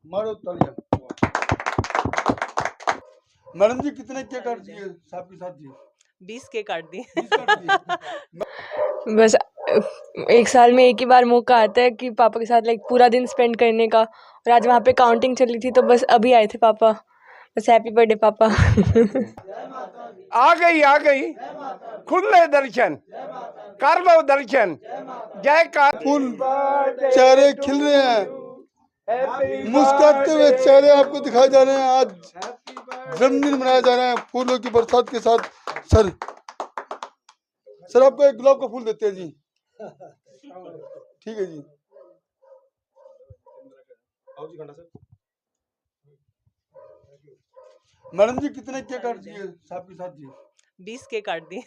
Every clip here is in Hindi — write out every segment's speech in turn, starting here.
मारो तालियां। मैडम जी कितने केक काट दिए साहब के साथ जी? 20 के काट दिए। 20 काट दिए। बस एक साल में एक ही बार मौका आता है कि पापा के साथ लाइक पूरा दिन स्पेंड करने का, और आज वहाँ पे काउंटिंग चली थी तो बस अभी आए थे पापा। बस हैप्पी बर्थडे पापा। आ गई खुद ले दर्शन कर लो दर्शन। जय का फूल चेहरे खिल रहे हैं, मुस्कुराते हुए चेहरे आपको दिखाए जा रहे हैं। आज जन्मदिन मनाया जा रहा है फूलों की बरसात के साथ। सर आपको एक गुलाब का फूल देते हैं जी। ठीक है जी। मैडम जी कितने केक काट दिए साहब के साथ जी? 20 के काट दिए।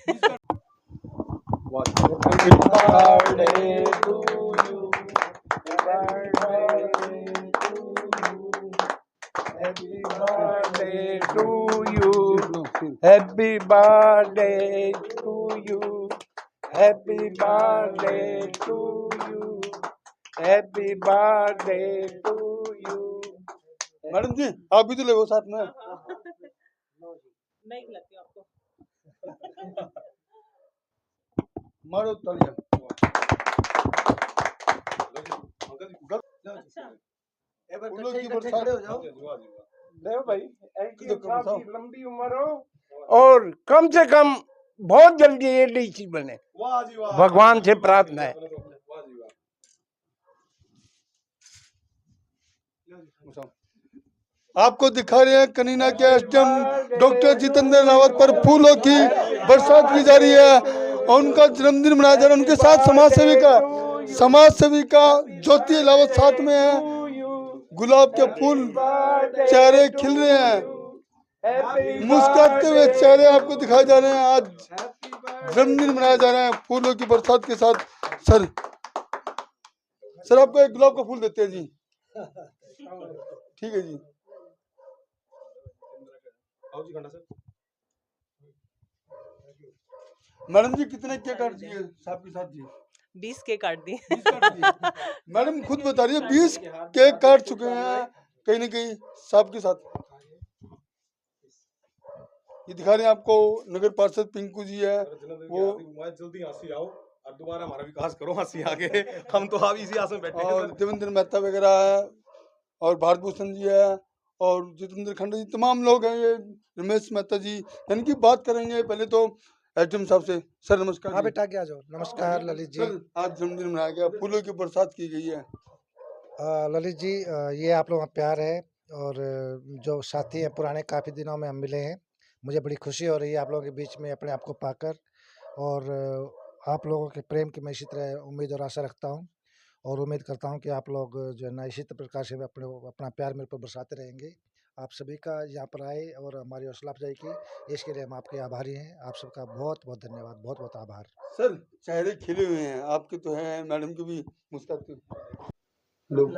Happy birthday to you, happy birthday to you, happy birthday to you. Madam ji आप भी तो ले वो साथ में। मैं खिलाती हूँ आपको। मारो तालियां। फूलों की बरसात हो जाओ। देखो भाई आपकी लंबी उम्र हो और कम से कम बहुत जल्दी ये डीसी बने, भगवान से प्रार्थना है। आपको दिखा रहे हैं कनीना के एसडीएम डॉक्टर जितेंद्र रावत पर फूलों की बरसात की जा रही है और उनका जन्मदिन मनाया जा रहा है। उनके साथ समाज सेविका ज्योति रावत साथ में है। गुलाब के फूल चेहरे खिल रहे हैं, मुस्कुराते हुए चेहरे आपको दिखाए जा रहे हैं। आज जन्मदिन मनाया जा रहा है फूलों की बरसात के साथ। सर आपको एक गुलाब का फूल देते हैं जी। ठीक है जी। मैडम जी कितने केक काट दिए साहब के साथ जी? 20 के काट दिए। 20 काट दिए। मैडम खुद बता रही है 20 केक काट चुके हैं कहीं ना कहीं साहब के साथ। ये दिखा रहे हैं आपको नगर पार्षद पिंकू जी है वो। जल्दी हंसी आओ और दोबारा हमारा विकास करो हंसी आगे। हम तो अभी इसी आस में बैठे हैं। और देवेंद्र मेहता वगैरह है और भारत भूषण जी है और जितेंद्र खंडे जी, तमाम लोग हैं। ये रमेश मेहता जी यानी कि बात करेंगे पहले तो एसडीएम साहब से। सर नमस्कार। हाँ बेटा क्या जाओ। नमस्कार ललित जी। सर आज जन्मदिन मनाया गया, फूलों की बरसात की गई है। ललित जी ये आप लोगों का प्यार है और जो साथी हैं पुराने काफ़ी दिनों में हम मिले हैं, मुझे बड़ी खुशी हो रही है आप लोगों के बीच में अपने आप को पाकर। और आप लोगों के प्रेम की मैं इसी तरह उम्मीद और आशा रखता हूँ और उम्मीद करता हूँ कि आप लोग जो है ना इसी प्रकार से अपना प्यार मेरे पर बरसाते रहेंगे। आप सभी का यहाँ पर आए और हमारी हौसला अफजाई की, इसके लिए हम आपके आभारी हैं। आप सबका बहुत बहुत धन्यवाद, बहुत बहुत आभार। सर चेहरे खिले हुए हैं आपके तो हैं, मैडम के भी मुस्कुराते लोग,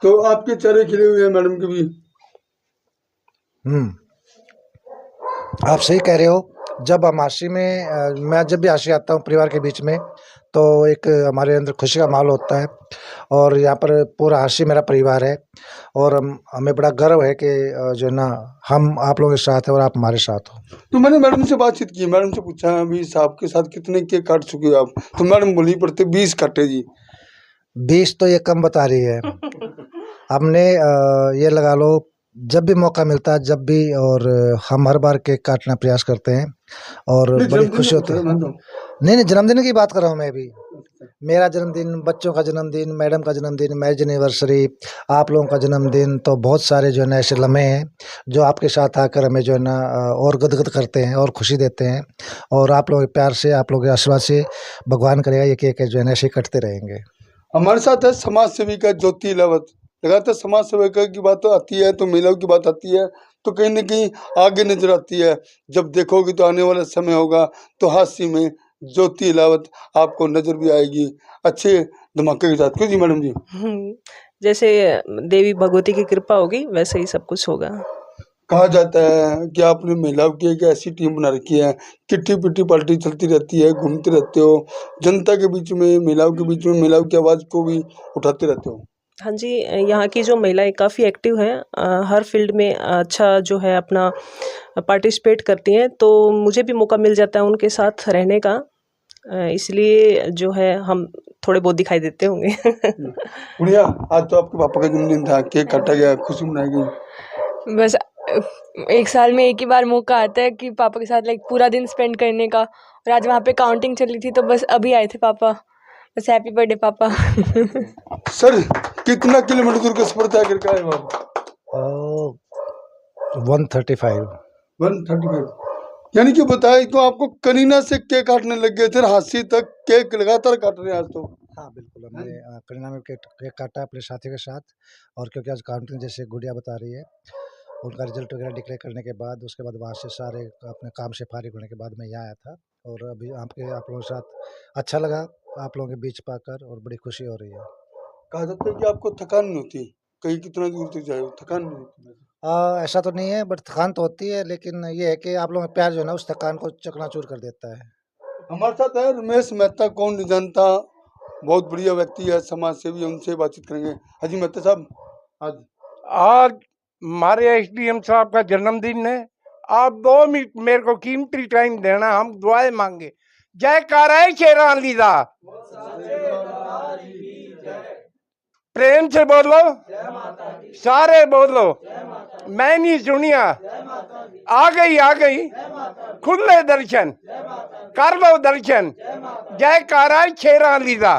तो आपके चेहरे खिले हुए हैं मैडम के भी। आप सही कह रहे हो। जब हम हाशी में मैं जब भी हाशी आता हूँ परिवार के बीच में तो एक हमारे अंदर खुशी का माहौल होता है और यहाँ पर पूरा हाशी मेरा परिवार है और हमें बड़ा गर्व है कि जो ना हम आप लोगों के साथ हैं और आप हमारे साथ हो। तो मैंने मैडम से बातचीत की, मैडम से पूछा अभी साहब के साथ कितने केक काट चुके हो आप, तो मैडम बोली पड़ते 20 काटे जी। 20 तो ये कम बता रही है। हमने ये लगा लो जब भी मौका मिलता है जब भी, और हम हर बार केक काटने का प्रयास करते हैं और बड़ी खुशी होती है। नहीं जन्मदिन की बात कर रहा हूँ मैं भी। मेरा जन्मदिन, बच्चों का जन्मदिन, मैडम का जन्मदिन, मैरिज एनिवर्सरी, आप लोगों का जन्मदिन, तो बहुत सारे जो है ना ऐसे लम्हे हैं जो आपके साथ आकर हमें जो है ना और गदगद करते हैं और खुशी देते हैं। और आप लोगों के प्यार से, आप लोगों के आशीर्वाद से भगवान करेगा ये केक जो है ना ऐसे कटते रहेंगे। हमारे साथ है समाज सेविका ज्योति रावत। लगातार समाज सेविका की बात आती है तो महिलाओं की बात आती है तो कहीं ना कहीं आगे नजर आती है। जब देखोगे तो आने वाला समय होगा तो हास्य में ज्योति रावत आपको नजर भी आएगी अच्छे धमाके के साथ। क्यों जी मैडम जी? जैसे देवी भगवती की कृपा होगी वैसे ही सब कुछ होगा। कहा जाता है कि आपने महिलाओं की एक ऐसी टीम बना रखी है, किट्टी पिट्टी पार्टी चलती रहती है, घूमते रहते हो जनता के बीच में, महिलाओं के बीच में, महिलाओं की आवाज को भी उठाते रहते हो। हाँ जी, यहाँ की जो महिलाएं काफ़ी एक्टिव हैं, हर फील्ड में अच्छा जो है अपना पार्टिसिपेट करती हैं, तो मुझे भी मौका मिल जाता है उनके साथ रहने का, इसलिए जो है हम थोड़े बहुत दिखाई देते होंगे। गुड़िया, आज तो आपके पापा का जन्मदिन था, केक काटा गया, खुशी मनाई गई। बस एक साल में एक ही बार मौका आता है कि पापा के साथ लाइक पूरा दिन स्पेंड करने का, और आज वहाँ पे काउंटिंग चली थी तो बस अभी आए थे पापा। बस हैप्पी बर्थडे पापा। सर, कितना किलोमीटर दूर का सफर तय करके आए हो आप? 135। 135। यानी कि बताए तो आपको कनीना से केक काटने लग गए थे, हाथी तक केक लगातार काट रहे हैं आज तो। हाँ बिल्कुल, हमने करीना में केक केक काटा अपने साथी के साथ। और क्योंकि आज काउंटिंग जैसे गुड़िया बता रही है, उनका रिजल्ट वगैरह डिक्लेयर करने के बाद उसके बाद वहाँ से सारे अपने काम से फारिग होने के बाद मैं यहाँ आया था, और अभी आप लोगों के साथ अच्छा लगा आप लोगों के बीच पाकर, और बड़ी खुशी हो रही है। कहा जाता है कि आपको थकान नहीं होती, कहीं कितना दूर तक जाए थकान नहीं होती। ऐसा तो नहीं है, बट थकान तो होती है, लेकिन ये है कि आप लोगों का प्यार जो है ना उस थकान को चकनाचूर कर देता है। हमारे साथ है रमेश मेहता, कौन नहीं जानता, बहुत बढ़िया व्यक्ति है, समाज सेवी, उनसे बातचीत करेंगे। हाजी मेहता साहब, आज हमारे एसडीएम साहब का जन्मदिन है। आप 2 मिनट मेरे को कीमती टाइम देना, हम दुआएं मांगे। जयकारा शेरान लीदा, प्रेम से बोलो, सारे बोलो, मैं नहीं सुनिया। आ गई खुले दर्शन, कर लो दर्शन। जयकारा शेरान लीदा।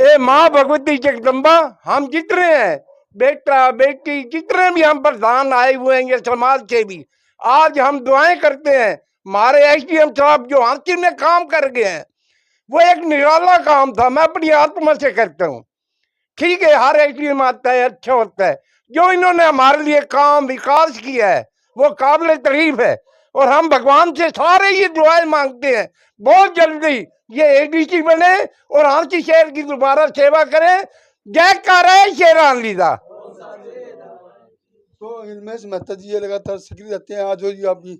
ए माँ भगवती जगदम्बा, हम जितने हैं बेटा बेटी, जितने भी हम प्रधान आए हुए हैं ये समाज के भी, आज हम दुआएं करते हैं। हमारे एसडीएम साहब जो हाथी में काम कर गए हैं, वो एक निराला काम था, मैं अपनी आत्मा से करता हूँ। ठीक है, हर एसडीएम आता है, अच्छा होता है। जो इन्होंने हमारे लिए काम विकास किया है वो काबिल तारीफ है, और हम भगवान से सारे ये दुआएं मांगते हैं बहुत जल्दी ये एडीसी बने और हांसी शहर की दोबारा सेवा करें। जयकारा शेरान लीदा। तो रमेश मेहता जी ये लगातार सक्रिय रहते हैं। आज हो जी आप भी,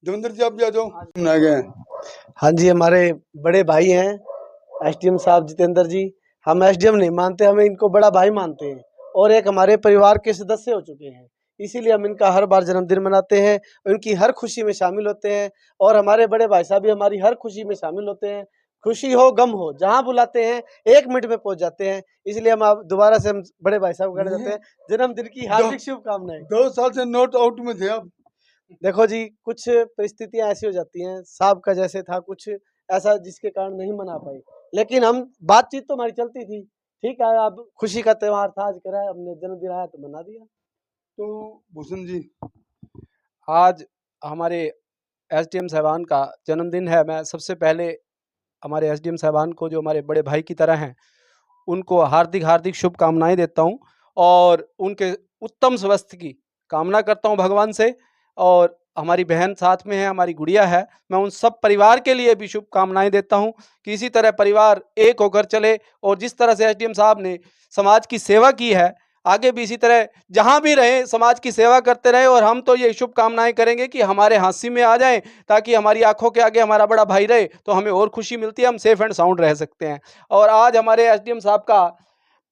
देवेंद्र जी आप भी आ जाओ। मनाए गए हैं। हाँ जी, हमारे बड़े भाई हैं एसडीएम साहब जितेंद्र जी। हम एसडीएम नहीं मानते, हमें इनको बड़ा भाई मानते हैं, और एक हमारे परिवार के सदस्य हो चुके हैं, इसीलिए हम इनका हर बार जन्मदिन मनाते हैं, उनकी हर खुशी में शामिल होते हैं। और हमारे बड़े भाई साहब भी हमारी हर खुशी में शामिल होते हैं। खुशी हो गम हो, जहाँ बुलाते हैं 1 मिनट में पहुंच जाते हैं। इसलिए हम आप दोबारा से हम बड़े भाई साहब को कहना चाहते हैं जन्मदिन की हार्दिक शुभकामनाएं। 2 साल से नॉट आउट में थे आप। देखो जी, कुछ परिस्थितियां ऐसी हो जाती हैं, साहब का जैसे था कुछ ऐसा जिसके कारण नहीं मना पाए, लेकिन हम बातचीत तो हमारी चलती थी। ठीक है, अब खुशी का त्योहार था, आज करा, हमने जन्मदिन आया तो मना दिया। तो भूषण जी, आज हमारे एसडीएम साहबान का जन्मदिन है। मैं सबसे पहले हमारे एसडीएम साहबान को, जो हमारे बड़े भाई की तरह हैं, उनको हार्दिक हार्दिक शुभकामनाएं देता हूं, और उनके उत्तम स्वास्थ्य की कामना करता हूं भगवान से। और हमारी बहन साथ में है, हमारी गुड़िया है, मैं उन सब परिवार के लिए भी शुभकामनाएं देता हूं कि इसी तरह परिवार एक होकर चले, और जिस तरह से एसडीएम साहब ने समाज की सेवा की है, आगे भी इसी तरह जहां भी रहें समाज की सेवा करते रहे। और हम तो ये शुभकामनाएं करेंगे कि हमारे हांसी में आ जाएं, ताकि हमारी आंखों के आगे हमारा बड़ा भाई रहे, तो हमें और खुशी मिलती है, हम सेफ एंड साउंड रह सकते हैं। और आज हमारे एसडीएम साहब का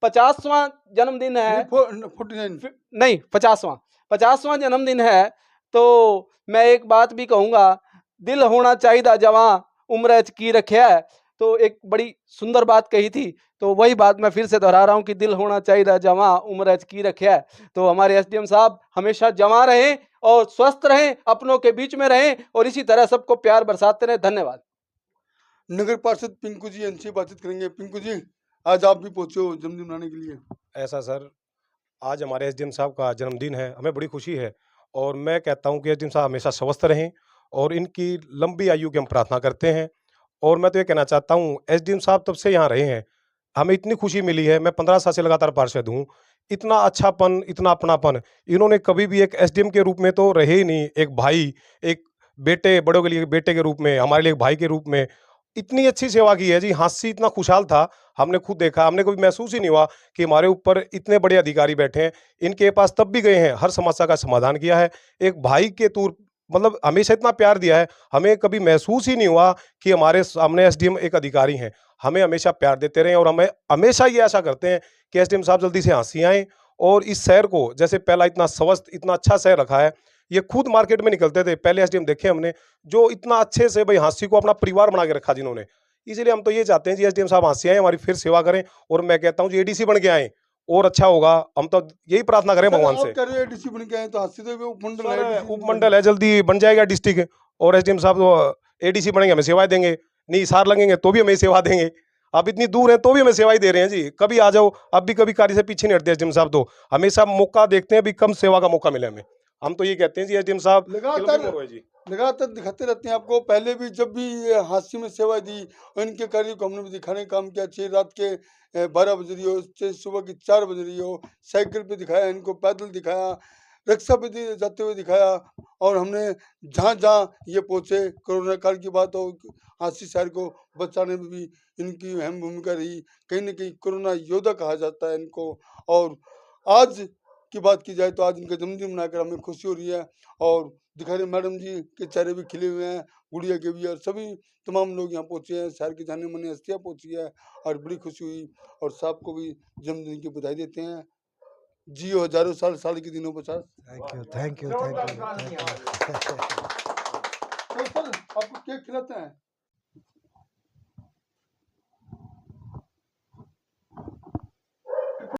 50वां जन्मदिन है, 49 नहीं 50वां जन्मदिन है। तो मैं एक बात भी कहूँगा, दिल होना चाहिए जवां उम्र की रखा है, तो एक बड़ी सुंदर बात कही थी, तो वही बात मैं फिर से दोहरा रहा हूँ कि दिल होना चाहिए जवां उम्र की रखा है। तो हमारे एसडीएम साहब हमेशा जवां रहें और स्वस्थ रहें, अपनों के बीच में रहें, और इसी तरह सबको प्यार बरसाते रहें। धन्यवाद। नगर पार्षद पिंकू जी इनसे बातचीत करेंगे। पिंकू जी, आज आप भी पहुंचे हो जन्मदिन मनाने के लिए। ऐसा सर, आज हमारे एसडीएम साहब का जन्मदिन है, हमें बड़ी खुशी है, और मैं कहता हूं कि एसडीएम साहब हमेशा स्वस्थ रहें और इनकी लंबी आयु की हम प्रार्थना करते हैं। और मैं तो ये कहना चाहता हूं, एसडीएम साहब तब से यहाँ रहे हैं, हमें इतनी खुशी मिली है। मैं 15 साल से लगातार पार्षद हूँ। इतना अच्छापन, इतना अपनापन इन्होंने कभी भी एक एसडीएम के रूप में तो रहे ही नहीं, एक भाई, एक बेटे, बड़ों के लिए बेटे के रूप में, हमारे लिए एक भाई के रूप में इतनी अच्छी सेवा की है जी। हांसी इतना खुशहाल था, हमने खुद देखा, हमने कभी महसूस ही नहीं हुआ कि हमारे ऊपर इतने बड़े अधिकारी बैठे हैं। इनके पास तब भी गए हैं, हर समस्या का समाधान किया है, एक भाई के तौर मतलब हमेशा इतना प्यार दिया है, हमें कभी महसूस ही नहीं हुआ कि हमारे सामने एसडीएम एक अधिकारी हैं। हमें हमेशा प्यार देते रहें और हमें हमेशा ये आशा करते हैं कि एसडीएम साहब जल्दी से हाँसी आएँ और इस शहर को जैसे पहला इतना स्वस्थ इतना अच्छा शहर रखा है। ये खुद मार्केट में निकलते थे पहले एसडीएम देखे हमने जो इतना अच्छे से भाई हाँसी को अपना परिवार बना के रखा जिन्होंने। इसीलिए हम तो ये चाहते हैं जी एसडीएम साहब हाँसी आए हमारी फिर सेवा करें और मैं कहता हूँ जी एडीसी बन के आए और अच्छा होगा। हम तो यही प्रार्थना करें भगवान से। आप कह रहे हैं डीसी बन के आए तो हाथी तो उपमंडल है, सर DC उपमंडल है जल्दी बन जाएगा डिस्ट्रिक्ट और एसडीएम साहब तो एडीसी बनेंगे हमें सेवाएं देंगे, नहीं सार लगेंगे तो भी हमें सेवा देंगे। आप इतनी दूर हैं तो भी हमें सेवाएं दे रहे हैं जी। कभी आ जाओ, अब भी कभी कार्य से पीछे नहीं हटते एसडीएम साहब, तो हमेशा मौका देखते हैं अभी कम सेवा का मौका मिले हमें। हम तो ये कहते हैं जी एसडीएम साहब लगातार दिखाते रहते हैं आपको। पहले भी जब भी ये हादसे में सेवा दी और इनके कार्य को हमने भी दिखाने का काम किया, चाहे रात के 12 बज रही हो, चाहे सुबह की 4 बज रही हो, साइकिल पे दिखाया इनको, पैदल दिखाया, रिक्शा पे जाते हुए दिखाया। और हमने जहाँ जहाँ ये पहुँचे, कोरोना काल की बात हो, हांसी शहर को बचाने में भी इनकी अहम भूमिका रही। कहीं ना कहीं कोरोना योद्धा कहा जाता है इनको। और आज की बात की जाए तो आज इनका जन्मदिन मनाकर हमें खुशी हो रही है और दिखा रहे मैडम जी के चेहरे भी खिले हुए हैं, गुड़िया के भी, और सभी तमाम लोग यहाँ पहुँचे हैं, शहर के जाने माने हस्तियाँ पहुँची है और बड़ी खुशी हुई। और साहब को भी जन्मदिन की बधाई देते हैं। जियो हजारों साल, साल के दिनों 50। Thank you. तो सर आपको केक खिलाते हैं।